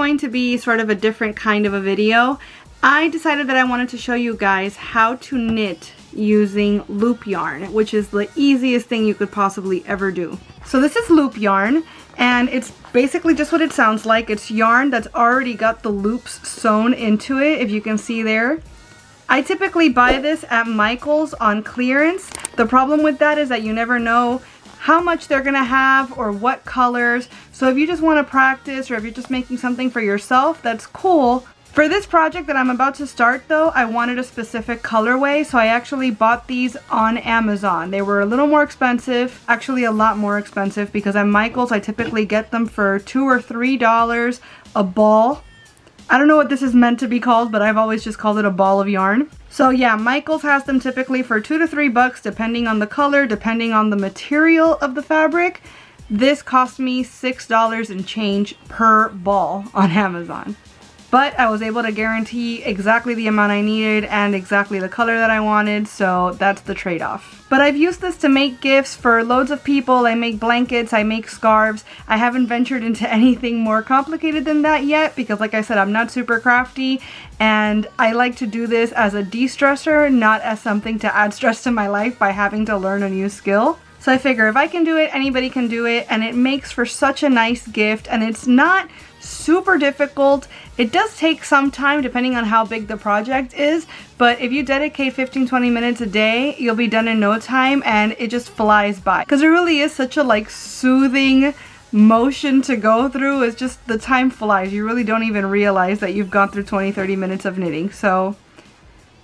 going to be sort of a different kind of a video. I decided that I wanted to show you guys how to knit using loop yarn, which is the easiest thing you could possibly ever do. So this is loop yarn, and it's basically just what it sounds like. It's yarn that's already got the loops sewn into it, if you can see there. I typically buy this at Michael's on clearance. The problem with that is that you never know how much they're gonna have or what colors. So if you just want to practice, or if you're just making something for yourself, that's cool. For this project that I'm about to start though, I wanted a specific colorway, so I actually bought these on Amazon. They were a little more expensive, actually a lot more expensive, because at Michael's I typically get them for $2 or $3 a ball. I don't know what this is meant to be called, but I've always just called it a ball of yarn. So yeah, Michael's has them typically for $2 to $3 depending on the color, depending on the material of the fabric. This cost me $6 and change per ball on Amazon. But I was able to guarantee exactly the amount I needed and exactly the color that I wanted, so that's the trade-off. But I've used this to make gifts for loads of people. I make blankets, I make scarves. I haven't ventured into anything more complicated than that yet because, like I said, I'm not super crafty, and I like to do this as a de-stressor, not as something to add stress to my life by having to learn a new skill. So I figure if I can do it, anybody can do it, and it makes for such a nice gift, and it's not super difficult. It does take some time depending on how big the project is, but if you dedicate 15-20 minutes a day, you'll be done in no time, and it just flies by. Because it really is such a like soothing motion to go through. It's just the time flies. You really don't even realize that you've gone through 20-30 minutes of knitting. So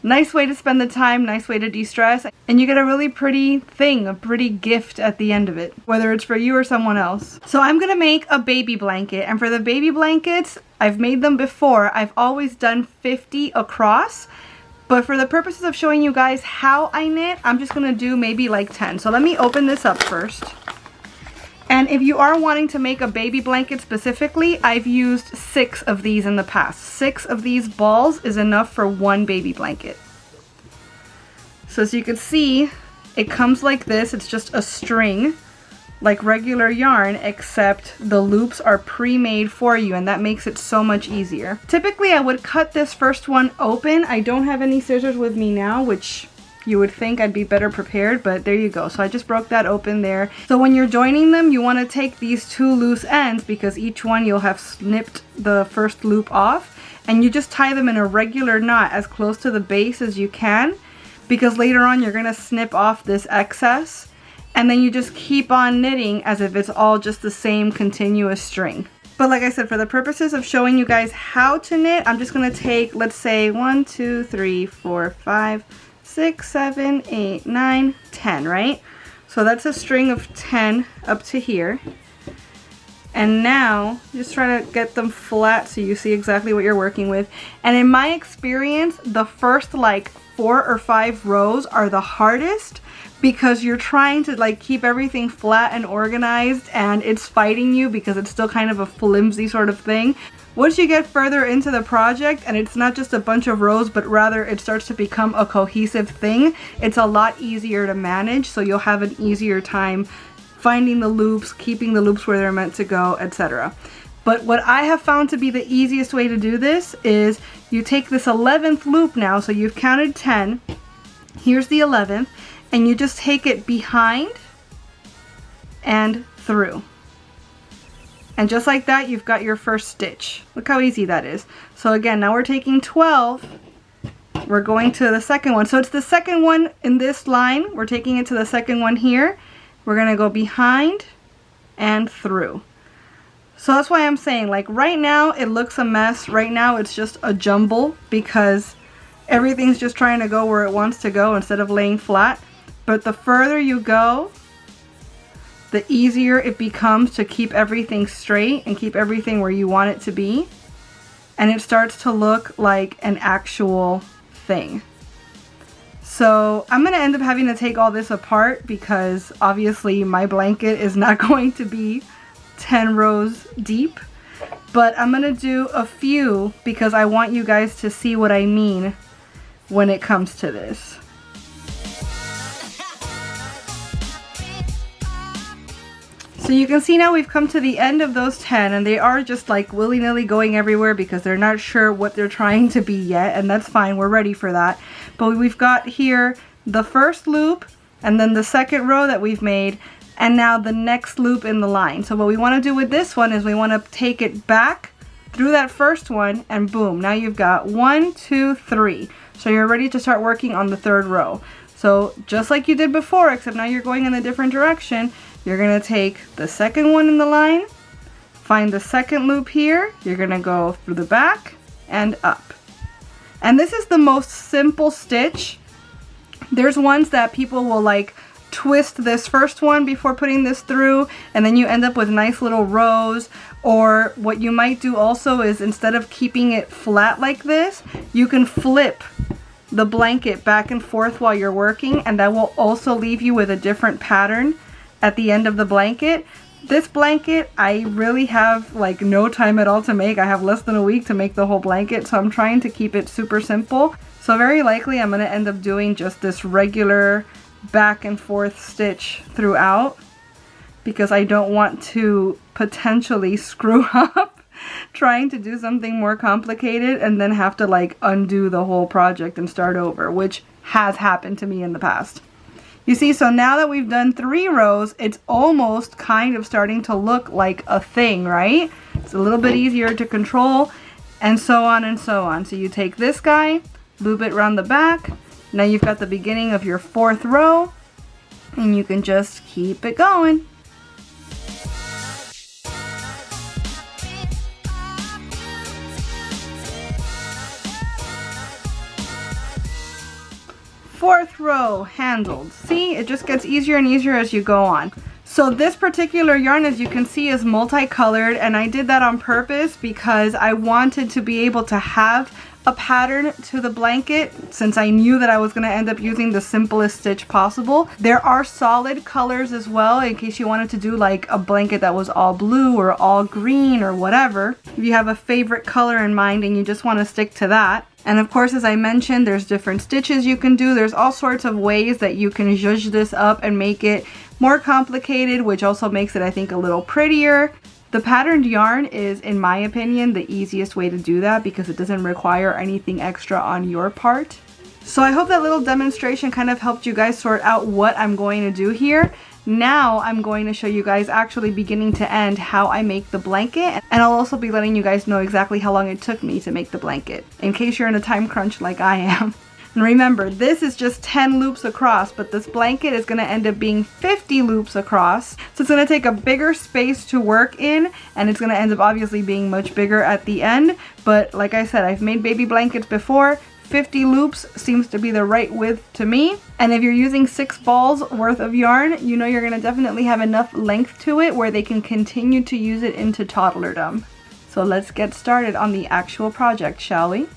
nice way to spend the time, nice way to de-stress, and you get a really pretty thing, a pretty gift at the end of it, whether it's for you or someone else. So I'm gonna make a baby blanket, and for the baby blankets, I've made them before. I've always done 50 across, but for the purposes of showing you guys how I knit, I'm just gonna do maybe like 10. So let me open this up first. And if you are wanting to make a baby blanket specifically, I've used 6 of these in the past. 6 of these balls is enough for one baby blanket. So as you can see, it comes like this. It's just a string, like regular yarn, except the loops are pre-made for you, and that makes it so much easier. Typically, I would cut this first one open. I don't have any scissors with me now, which you would think I'd be better prepared, but there you go. So I just broke that open there. So when you're joining them, you want to take these 2 loose ends, because each one you'll have snipped the first loop off, and you just tie them in a regular knot as close to the base as you can, because later on you're going to snip off this excess, and then you just keep on knitting as if it's all just the same continuous string. But like I said, for the purposes of showing you guys how to knit, I'm just going to take, let's say 1, 2, 3, 4, 5, 6, 7, 8, 9, 10, right? So that's a string of 10 up to here. And now just try to get them flat so you see exactly what you're working with. And in my experience, the first like 4 or 5 rows are the hardest, because you're trying to like keep everything flat and organized, and it's fighting you because it's still kind of a flimsy sort of thing. Once you get further into the project and it's not just a bunch of rows, but rather it starts to become a cohesive thing, it's a lot easier to manage, so you'll have an easier time finding the loops, keeping the loops where they're meant to go, etc. But what I have found to be the easiest way to do this is you take this 11th loop now, so you've counted 10, here's the 11th, and you just take it behind and through. And just like that, you've got your first stitch. Look how easy that is. So again, now we're taking 12, we're going to the second one. So it's the second one in this line, we're taking it to the second one here. We're gonna go behind and through. So that's why I'm saying, like right now it looks a mess. Right now it's just a jumble because everything's just trying to go where it wants to go instead of laying flat. But the further you go, the easier it becomes to keep everything straight and keep everything where you want it to be. And it starts to look like an actual thing. So I'm going to end up having to take all this apart because obviously my blanket is not going to be 10 rows deep. But I'm going to do a few because I want you guys to see what I mean when it comes to this. So you can see now we've come to the end of those 10, and they are just like willy-nilly going everywhere because they're not sure what they're trying to be yet, and that's fine, we're ready for that. But we've got here the first loop, and then the second row that we've made, and now the next loop in the line. So what we want to do with this one is we want to take it back through that first one, and boom, now you've got 1, 2, 3. So you're ready to start working on the third row. So just like you did before, except now you're going in a different direction, you're going to take the second one in the line, find the second loop here, you're going to go through the back and up. And this is the most simple stitch. There's ones that people will like twist this first one before putting this through, and then you end up with nice little rows. Or what you might do also is, instead of keeping it flat like this, you can flip the blanket back and forth while you're working, and that will also leave you with a different pattern at the end of the blanket. This blanket, I really have like no time at all to make. I have less than a week to make the whole blanket, so I'm trying to keep it super simple. So very likely I'm going to end up doing just this regular back and forth stitch throughout, because I don't want to potentially screw up trying to do something more complicated and then have to like undo the whole project and start over, which has happened to me in the past. You see, so now that we've done 3 rows, it's almost kind of starting to look like a thing, right? It's a little bit easier to control, and so on and so on. So you take this guy, loop it around the back. Now you've got the beginning of your 4th row, and you can just keep it going. Fourth row handled. See, it just gets easier and easier as you go on. So this particular yarn, as you can see, is multicolored, and I did that on purpose because I wanted to be able to have a pattern to the blanket, since I knew that I was going to end up using the simplest stitch possible. There are solid colors as well, in case you wanted to do like a blanket that was all blue or all green or whatever. If you have a favorite color in mind and you just want to stick to that. And of course, as I mentioned, there's different stitches you can do. There's all sorts of ways that you can zhuzh this up and make it more complicated, which also makes it, I think, a little prettier. The patterned yarn is, in my opinion, the easiest way to do that because it doesn't require anything extra on your part. So I hope that little demonstration kind of helped you guys sort out what I'm going to do here. Now I'm going to show you guys actually beginning to end how I make the blanket, and I'll also be letting you guys know exactly how long it took me to make the blanket, in case you're in a time crunch like I am. And remember, this is just 10 loops across, but this blanket is going to end up being 50 loops across. So it's going to take a bigger space to work in, and it's going to end up obviously being much bigger at the end. But like I said, I've made baby blankets before. 50 loops seems to be the right width to me. And if you're using 6 balls worth of yarn, you know you're going to definitely have enough length to it where they can continue to use it into toddlerdom. So let's get started on the actual project, shall we?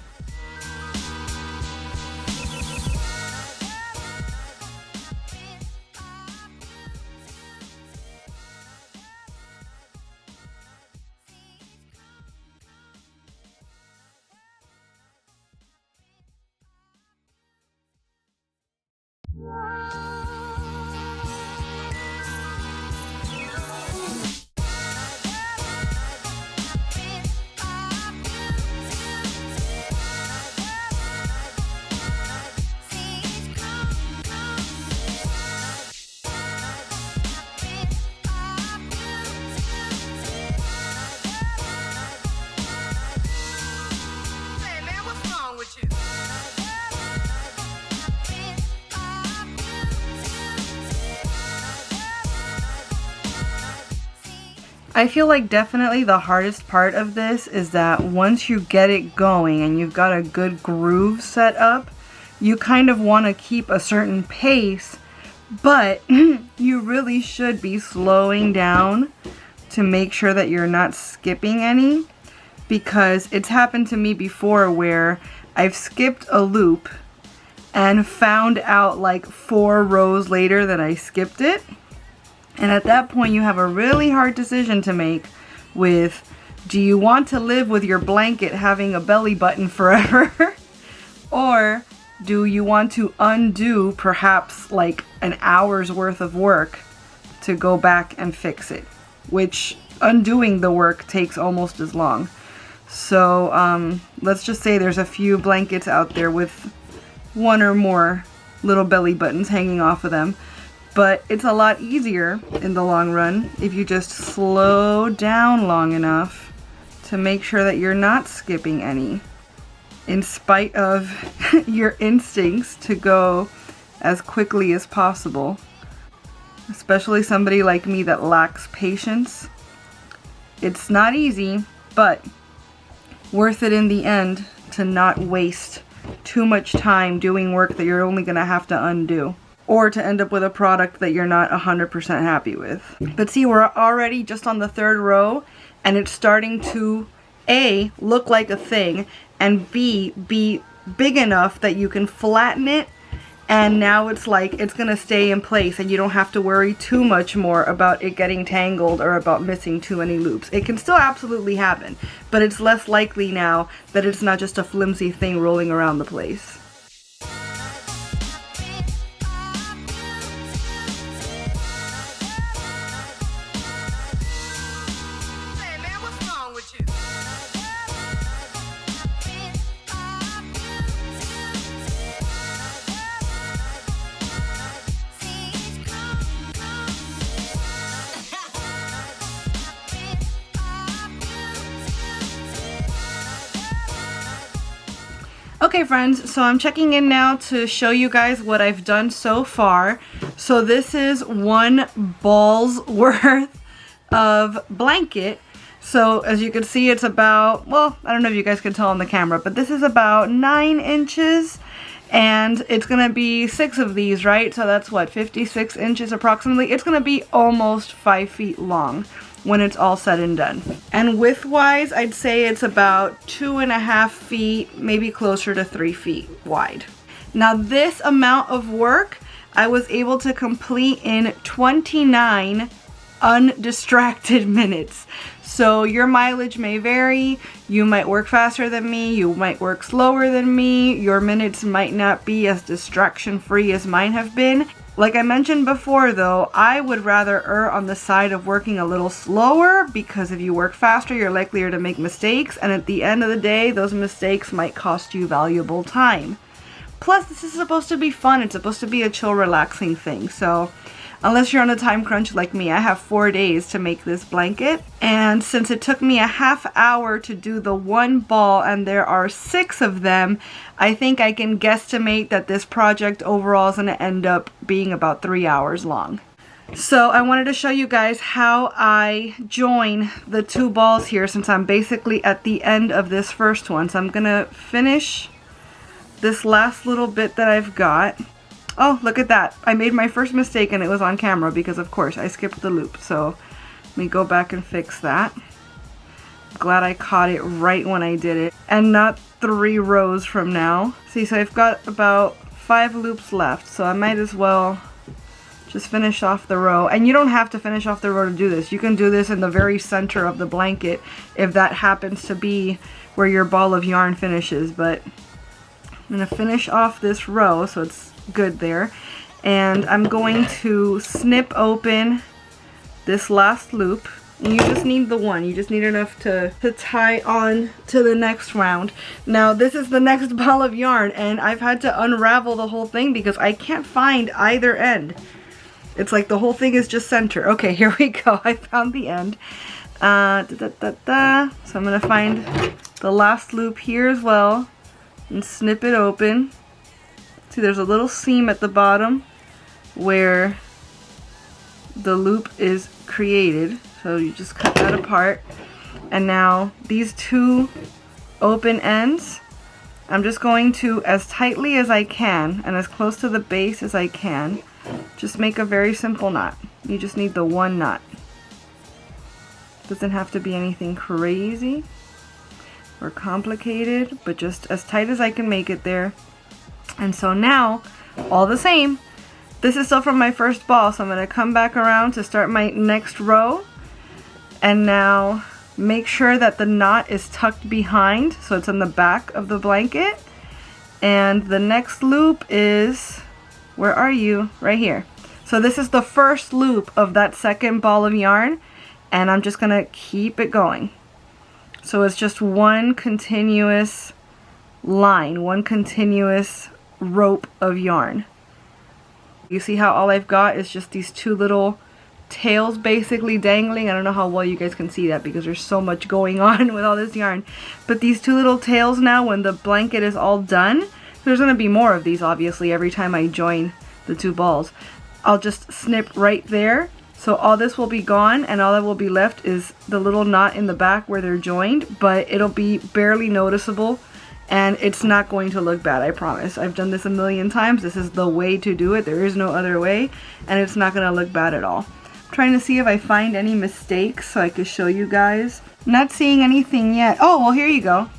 I feel like definitely the hardest part of this is that once you get it going and you've got a good groove set up, you kind of want to keep a certain pace, but you really should be slowing down to make sure that you're not skipping any, because it's happened to me before where I've skipped a loop and found out like 4 rows later that I skipped it. And at that point you have a really hard decision to make with, do you want to live with your blanket having a belly button forever? Or do you want to undo perhaps like an hour's worth of work to go back and fix it? which undoing the work takes almost as long. So let's just say there's a few blankets out there with one or more little belly buttons hanging off of them. But it's a lot easier in the long run if you just slow down long enough to make sure that you're not skipping any, in spite of your instincts to go as quickly as possible. Especially somebody like me that lacks patience. It's not easy, but worth it in the end to not waste too much time doing work that you're only going to have to undo, or to end up with a product that you're not 100% happy with. But see, we're already just on the 3rd row, and it's starting to A, look like a thing, and B, be big enough that you can flatten it, and now it's like it's gonna stay in place and you don't have to worry too much more about it getting tangled or about missing too many loops. It can still absolutely happen, but it's less likely now that it's not just a flimsy thing rolling around the place. Okay friends, so I'm checking in now to show you guys what I've done so far. So this is 1 ball's worth of blanket. So as you can see, it's about, well, I don't know if you guys can tell on the camera, but this is about 9 inches. And it's gonna be 6 of these, right? So that's what, 56 inches approximately? It's gonna be almost 5 feet long when it's all said and done. And width-wise, I'd say it's about 2.5 feet, maybe closer to 3 feet wide. Now this amount of work, I was able to complete in 29 undistracted minutes. So your mileage may vary. You might work faster than me, you might work slower than me, your minutes might not be as distraction-free as mine have been. Like I mentioned before though, I would rather err on the side of working a little slower, because if you work faster, you're likelier to make mistakes, and at the end of the day, those mistakes might cost you valuable time. Plus, this is supposed to be fun. It's supposed to be a chill, relaxing thing. So unless you're on a time crunch like me, I have 4 days to make this blanket. And since it took me a ½ hour to do the 1 ball and there are 6 of them, I think I can guesstimate that this project overall is going to end up being about 3 hours long. So I wanted to show you guys how I join the 2 balls here, since I'm basically at the end of this first one. So I'm going to finish this last little bit that I've got. Oh, look at that. I made my first mistake and it was on camera because of course I skipped the loop. So let me go back and fix that. Glad I caught it right when I did it and not 3 rows from now. See, so I've got about 5 loops left, so I might as well just finish off the row. And you don't have to finish off the row to do this. You can do this in the very center of the blanket if that happens to be where your ball of yarn finishes. But I'm going to finish off this row so it's good there, and I'm going to snip open this last loop, and you just need the one. You just need enough to tie on to the next round. Now this is the next ball of yarn, and I've had to unravel the whole thing because I can't find either end. It's like the whole thing is just center. Okay, here we go. I found the end. So I'm gonna find the last loop here as well and snip it open. See, there's a little seam at the bottom where the loop is created. So you just cut that apart. And now these 2 open ends, I'm just going to, as tightly as I can and as close to the base as I can, just make a very simple knot. You just need the 1 knot. Doesn't have to be anything crazy or complicated, but just as tight as I can make it there. And so now, all the same, this is still from my first ball, so I'm going to come back around to start my next row. And now make sure that the knot is tucked behind, so it's on the back of the blanket. And the next loop is, where are you? Right here. So this is the first loop of that second ball of yarn. and I'm just gonna keep it going. So it's just one continuous line, one continuous rope of yarn. You see how all I've got is just these two little tails basically dangling. I don't know how well you guys can see that because there's so much going on with all this yarn. But these two little tails now, when the blanket is all done, there's going to be more of these obviously every time I join the two balls. I'll just snip right there. So all this will be gone, and all that will be left is the little knot in the back where they're joined, but it'll be barely noticeable. And it's not going to look bad, I promise. I've done this a million times. This is the way to do it. There is no other way. And it's not going to look bad at all. I'm trying to see if I find any mistakes so I could show you guys. Not seeing anything yet. Oh, well, here you go.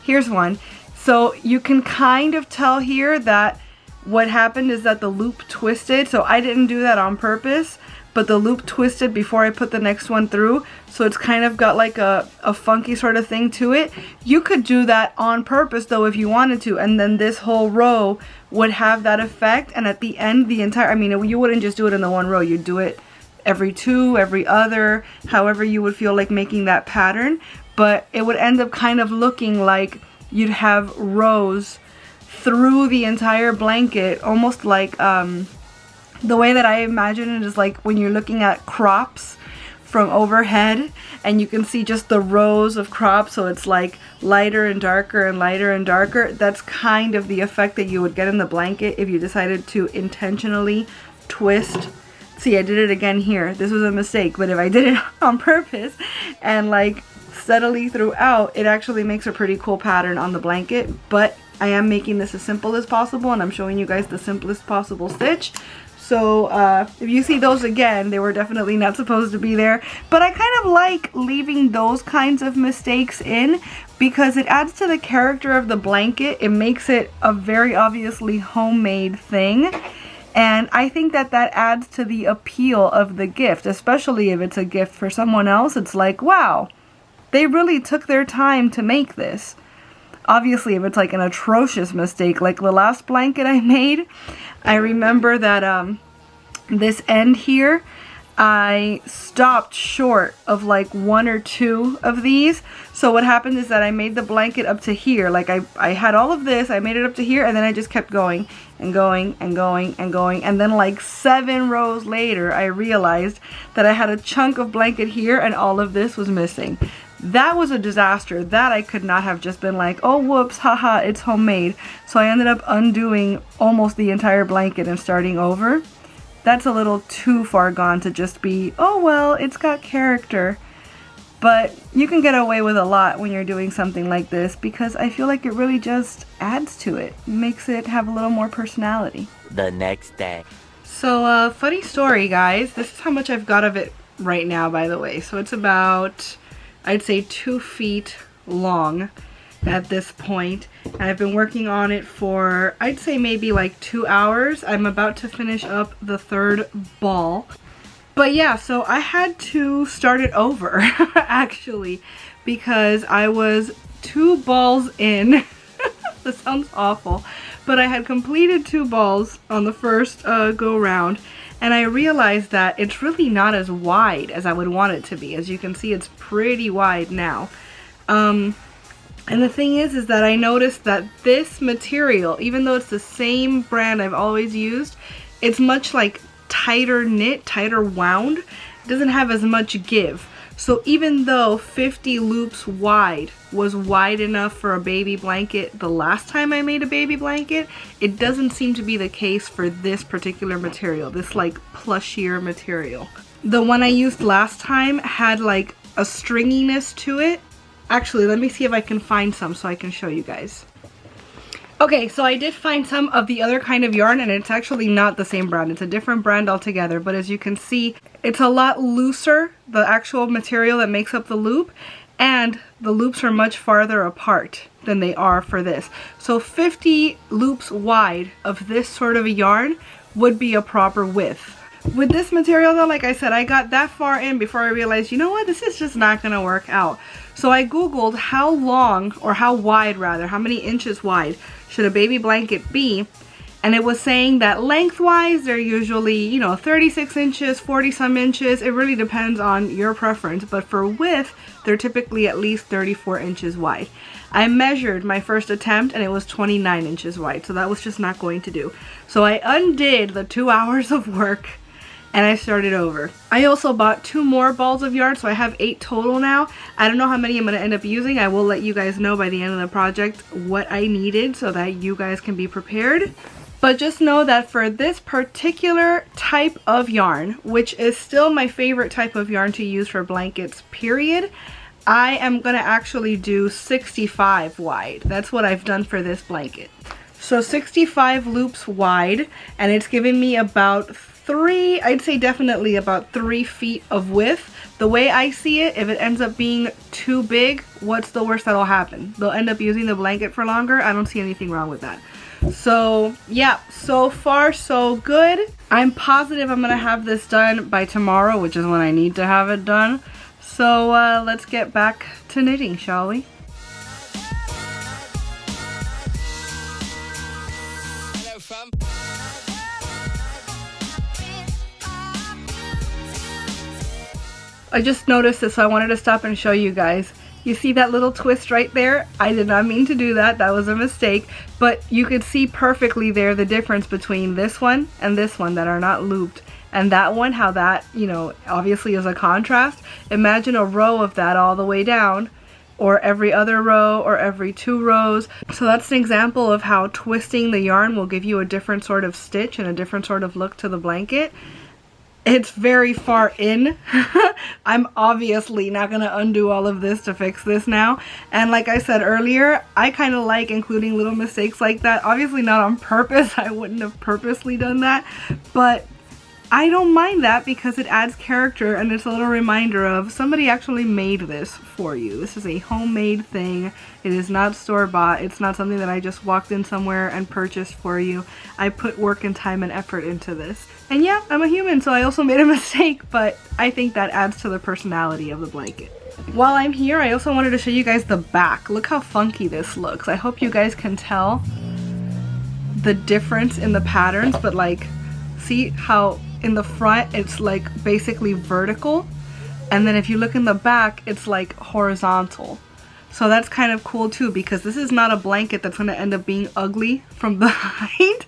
Here's one. So you can kind of tell here that what happened is that the loop twisted. So I didn't do that on purpose, but the loop twisted before I put the next one through. So it's kind of got like a funky sort of thing to it. You could do that on purpose though if you wanted to, and then this whole row would have that effect. And at the end, the entire, I mean, you wouldn't just do it in the one row. You'd do it every two, every other, however you would feel like making that pattern. But it would end up kind of looking like you'd have rows through the entire blanket, almost like the way that I imagine it is like when you're looking at crops from overhead and you can see just the rows of crops, so it's like lighter and darker and lighter and darker. That's kind of the effect that you would get in the blanket if you decided to intentionally twist. See, I did it again here. This was a mistake, but if I did it on purpose and like steadily throughout, it actually makes a pretty cool pattern on the blanket. But I am making this as simple as possible, and I'm showing you guys the simplest possible stitch. So if you see those again, they were definitely not supposed to be there. But I kind of like leaving those kinds of mistakes in because it adds to the character of the blanket. It makes it a very obviously homemade thing. And I think that that adds to the appeal of the gift, especially if it's a gift for someone else. It's like, wow, they really took their time to make this. Obviously, if it's like an atrocious mistake, like the last blanket I made, I remember that this end here, I stopped short of like one or two of these. So what happened is that I made the blanket up to here. Like I had all of this, I made it up to here, and then I just kept going and going and going and going. And then like 7 rows later, I realized that I had a chunk of blanket here and all of this was missing. That was a disaster. That I could not have just been like, oh whoops, haha, it's homemade. So I ended up undoing almost the entire blanket and starting over. That's a little too far gone to just be, oh well, it's got character. But you can get away with a lot when you're doing something like this because I feel like it really just adds to it. Makes it have a little more personality. The next day. So funny story, guys. This is how much I've got of it right now, by the way. So it's about, I'd say 2 feet long at this point. And I've been working on it for, I'd say maybe like 2 hours. I'm about to finish up the 3rd ball. But yeah, so I had to start it over actually because I was 2 balls in. This sounds awful, but I had completed 2 balls on the first go round. And I realized that it's really not as wide as I would want it to be. As you can see, it's pretty wide now. And the thing is that I noticed that this material, even though it's the same brand I've always used, it's much like tighter knit, tighter wound. It doesn't have as much give. So even though 50 loops wide was wide enough for a baby blanket the last time I made a baby blanket, it doesn't seem to be the case for this particular material, this like plushier material. The one I used last time had like a stringiness to it. Actually, let me see if I can find some so I can show you guys. Okay, so I did find some of the other kind of yarn, and it's actually not the same brand. It's a different brand altogether, but as you can see, it's a lot looser, the actual material that makes up the loop, and the loops are much farther apart than they are for this. So 50 loops wide of this sort of a yarn would be a proper width. With this material though, like I said, I got that far in before I realized, you know what, this is just not gonna work out. So I googled how long, or how wide rather, how many inches wide should a baby blanket be, And it was saying that lengthwise, they're usually, you know, 36 inches, 40 some inches. It really depends on your preference. But for width, they're typically at least 34 inches wide. I measured my first attempt and it was 29 inches wide. So that was just not going to do. So I undid the 2 hours of work and I started over. I also bought 2 more balls of yarn, so I have 8 total now. I don't know how many I'm gonna end up using. I will let you guys know by the end of the project what I needed so that you guys can be prepared. But just know that for this particular type of yarn, which is still my favorite type of yarn to use for blankets, period, I am gonna actually do 65 wide. That's what I've done for this blanket. So 65 loops wide, and it's giving me about I'd say definitely about 3 feet of width. The way I see it, if it ends up being too big, what's the worst that'll happen? They'll end up using the blanket for longer. I don't see anything wrong with that. So yeah, so far so good. I'm positive I'm gonna have this done by tomorrow, which is when I need to have it done. So let's get back to knitting, shall we? Hello, fam. I just noticed this, so I wanted to stop and show you guys. You see that little twist right there? I did not mean to do that. That was a mistake. But you could see perfectly there the difference between this one and this one that are not looped. And that one, how that, you know, obviously is a contrast. Imagine a row of that all the way down, or every other row, or every 2 rows. So that's an example of how twisting the yarn will give you a different sort of stitch and a different sort of look to the blanket. It's very far in. I'm obviously not gonna undo all of this to fix this now. And like I said earlier, I kind of like including little mistakes like that. Obviously not on purpose. I wouldn't have purposely done that. But I don't mind that because it adds character and it's a little reminder of somebody actually made this for you. This is a homemade thing. It is not store-bought. It's not something that I just walked in somewhere and purchased for you. I put work and time and effort into this. And yeah, I'm a human, so I also made a mistake, but I think that adds to the personality of the blanket. While I'm here, I also wanted to show you guys the back. Look how funky this looks. I hope you guys can tell the difference in the patterns, but like, see how in the front it's like basically vertical, and then if you look in the back it's like horizontal. So that's kind of cool too, because this is not a blanket that's going to end up being ugly from behind.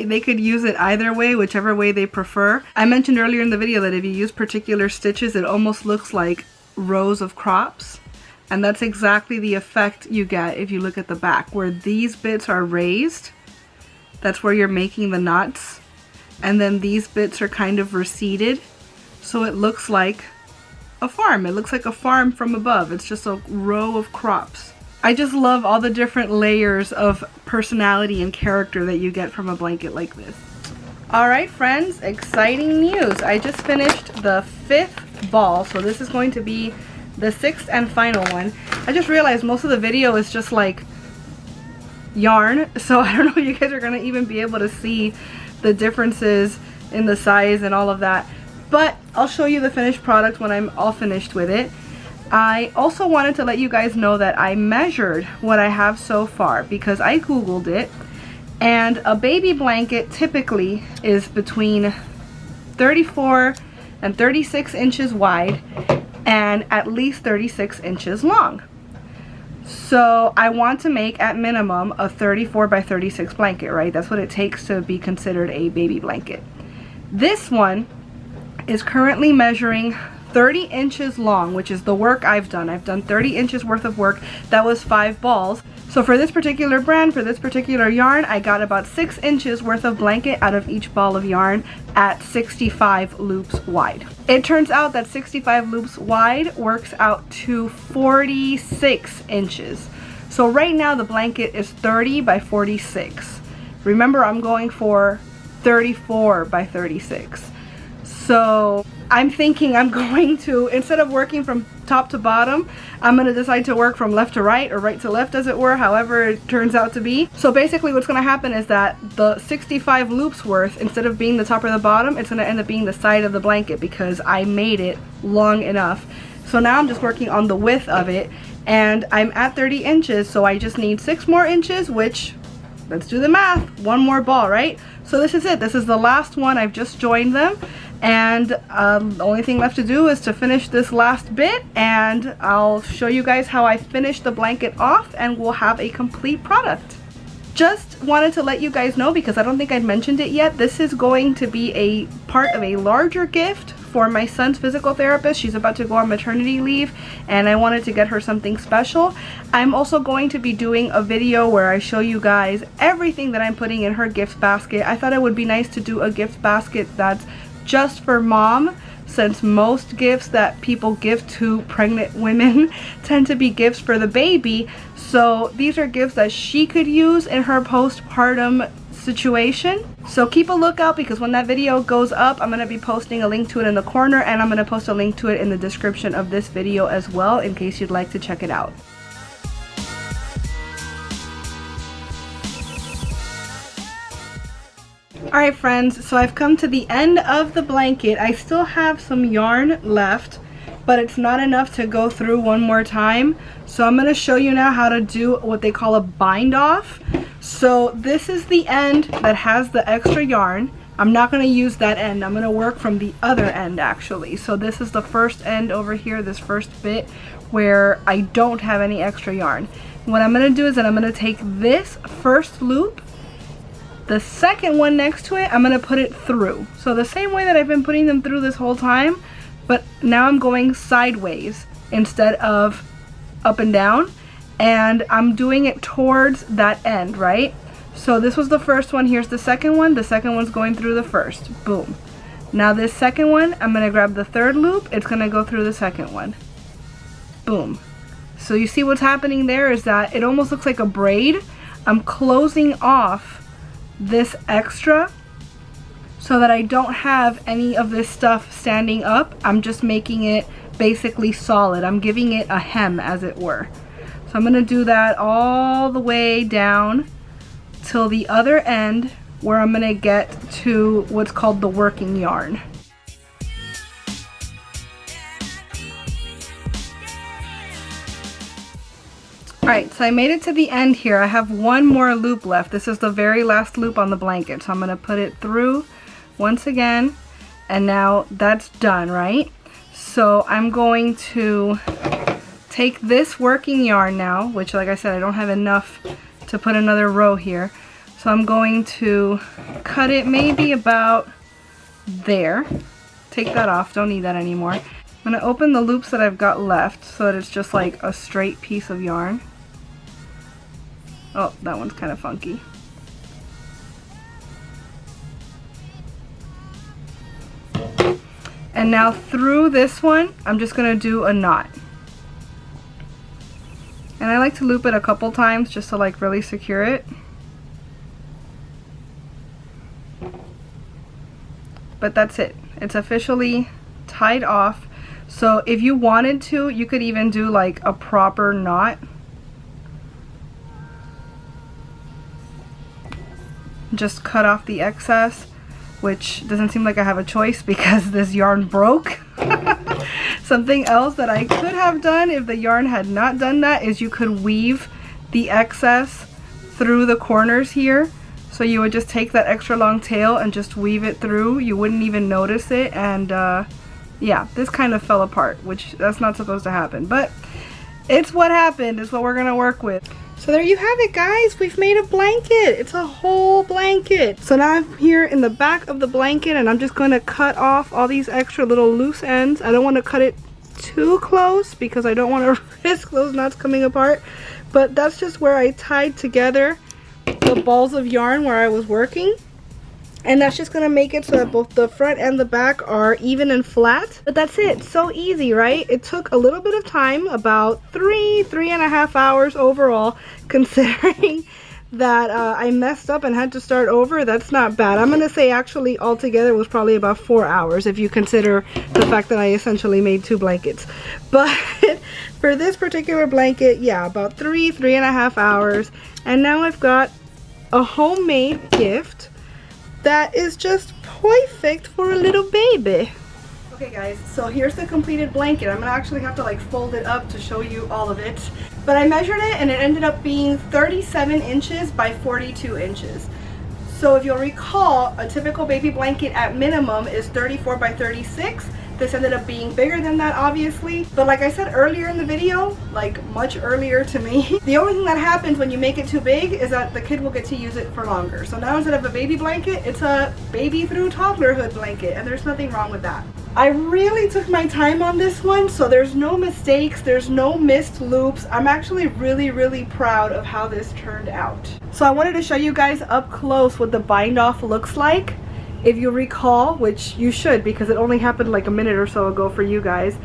They could use it either way, whichever way they prefer. I mentioned earlier in the video that if you use particular stitches, it almost looks like rows of crops. And that's exactly the effect you get if you look at the back. Where these bits are raised, that's where you're making the knots. And then these bits are kind of receded. So it looks like a farm. It looks like a farm from above. It's just a row of crops. I just love all the different layers of personality and character that you get from a blanket like this. Alright friends, exciting news. I just finished the 5th ball, so this is going to be the 6th and final one. I just realized most of the video is just like yarn, so I don't know if you guys are going to even be able to see the differences in the size and all of that. But I'll show you the finished product when I'm all finished with it. I also wanted to let you guys know that I measured what I have so far because I googled it, and a baby blanket typically is between 34 and 36 inches wide and at least 36 inches long. So I want to make at minimum a 34 by 36 blanket, right? That's what it takes to be considered a baby blanket. This one is currently measuring 30 inches long, which is the work I've done. I've done 30 inches worth of work. That was 5 balls. So for this particular brand, for this particular yarn, I got about 6 inches worth of blanket out of each ball of yarn at 65 loops wide. It turns out that 65 loops wide works out to 46 inches. So right now the blanket is 30 by 46. Remember, I'm going for 34 by 36. So I'm thinking I'm going to, instead of working from top to bottom, I'm going to decide to work from left to right or right to left, as it were, however it turns out to be. So basically what's going to happen is that the 65 loops worth, instead of being the top or the bottom, it's going to end up being the side of the blanket because I made it long enough. So now I'm just working on the width of it, and I'm at 30 inches, so I just need 6 more inches, which let's do the math. One more ball, right? So this is it. This is the last one. I've just joined them. And the only thing left to do is to finish this last bit, and I'll show you guys how I finish the blanket off, and we'll have a complete product. Just wanted to let you guys know, because I don't think I'd mentioned it yet, this is going to be a part of a larger gift for my son's physical therapist. She's about to go on maternity leave, and I wanted to get her something special. I'm also going to be doing a video where I show you guys everything that I'm putting in her gift basket. I thought it would be nice to do a gift basket that's just for mom, since most gifts that people give to pregnant women tend to be gifts for the baby. So these are gifts that she could use in her postpartum situation. So keep a lookout, because when that video goes up, I'm going to be posting a link to it in the corner, and I'm going to post a link to it in the description of this video as well, in case you'd like to check it out. Alright friends, so I've come to the end of the blanket. I still have some yarn left, but it's not enough to go through one more time. So I'm going to show you now how to do what they call a bind off. So this is the end that has the extra yarn. I'm not going to use that end. I'm going to work from the other end actually. So this is the first end over here, this first bit where I don't have any extra yarn. What I'm going to do is that I'm going to take this first loop, the second one next to it, I'm going to put it through. So the same way that I've been putting them through this whole time, but now I'm going sideways instead of up and down, and I'm doing it towards that end, right? So this was the first one, here's the second one. The second one's going through the first. Boom. Now this second one, I'm going to grab the third loop, it's going to go through the second one. Boom. So you see what's happening there is that it almost looks like a braid. I'm closing off this extra so that I don't have any of this stuff standing up. I'm just making it basically solid. I'm giving it a hem, as it were. So I'm going to do that all the way down till the other end, where I'm going to get to what's called the working yarn. Alright, so I made it to the end here. I have one more loop left. This is the very last loop on the blanket. So I'm going to put it through once again, and now that's done, right? So I'm going to take this working yarn now, which like I said, I don't have enough to put another row here. So I'm going to cut it maybe about there. Take that off, don't need that anymore. I'm going to open the loops that I've got left so that it's just like a straight piece of yarn. Oh, that one's kind of funky. And now through this one, I'm just going to do a knot. And I like to loop it a couple times just to like really secure it. But that's it. It's officially tied off. So if you wanted to, you could even do like a proper knot. Just cut off the excess, which doesn't seem like I have a choice because this yarn broke. Something else that I could have done if the yarn had not done that is you could weave the excess through the corners here. So you would just take that extra long tail and just weave it through. You wouldn't even notice it. And yeah, this kind of fell apart, which that's not supposed to happen. But it's what happened. It's what we're going to work with. So there you have it, guys. We've made a blanket. It's a whole blanket. So now I'm here in the back of the blanket, and I'm just going to cut off all these extra little loose ends. I don't want to cut it too close because I don't want to risk those knots coming apart. But that's just where I tied together the balls of yarn where I was working. And that's just going to make it so that both the front and the back are even and flat. But that's it. So easy, right? It took a little bit of time, about 3.5 hours overall, considering that I messed up and had to start over. That's not bad. I'm going to say actually altogether it was probably about 4 hours if you consider the fact that I essentially made 2 blankets. But for this particular blanket, yeah, about 3.5 hours. And now I've got a homemade gift that is just perfect for a little baby. Okay guys, so here's the completed blanket. I'm gonna actually have to like fold it up to show you all of it. But I measured it and it ended up being 37 inches by 42 inches. So if you'll recall, a typical baby blanket at minimum is 34 by 36. This ended up being bigger than that, obviously. But like I said earlier in the video, like much earlier to me, the only thing that happens when you make it too big is that the kid will get to use it for longer. So now instead of a baby blanket, it's a baby through toddlerhood blanket, and there's nothing wrong with that. I really took my time on this one, so there's no mistakes, there's no missed loops. I'm actually really proud of how this turned out. So I wanted to show you guys up close what the bind off looks like. If you recall, which you should because it only happened like a minute or so ago for you guys,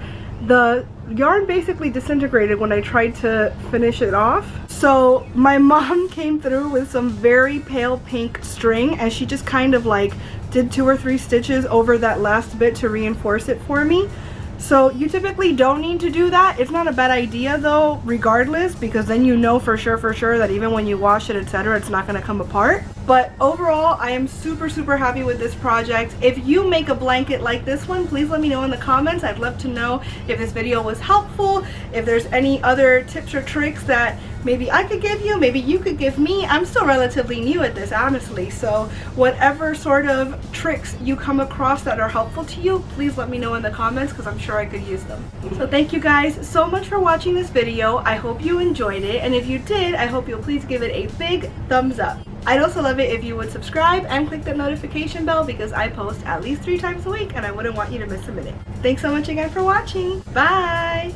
the yarn basically disintegrated when I tried to finish it off. So my mom came through with some very pale pink string and she just kind of like did 2 or 3 stitches over that last bit to reinforce it for me. So you typically don't need to do that. It's not a bad idea though, regardless, because then you know for sure that even when you wash it, etc., it's not going to come apart. But overall, I am super happy with this project. If you make a blanket like this one, please let me know in the comments. I'd love to know if this video was helpful, if there's any other tips or tricks that maybe I could give you, maybe you could give me. I'm still relatively new at this, honestly, so whatever sort of tricks you come across that are helpful to you, please let me know in the comments because I'm sure I could use them. So thank you guys so much for watching this video. I hope you enjoyed it, and if you did, I hope you'll please give it a big thumbs up. I'd also love it if you would subscribe and click that notification bell because I post at least 3 times a week and I wouldn't want you to miss a minute. Thanks so much again for watching. Bye!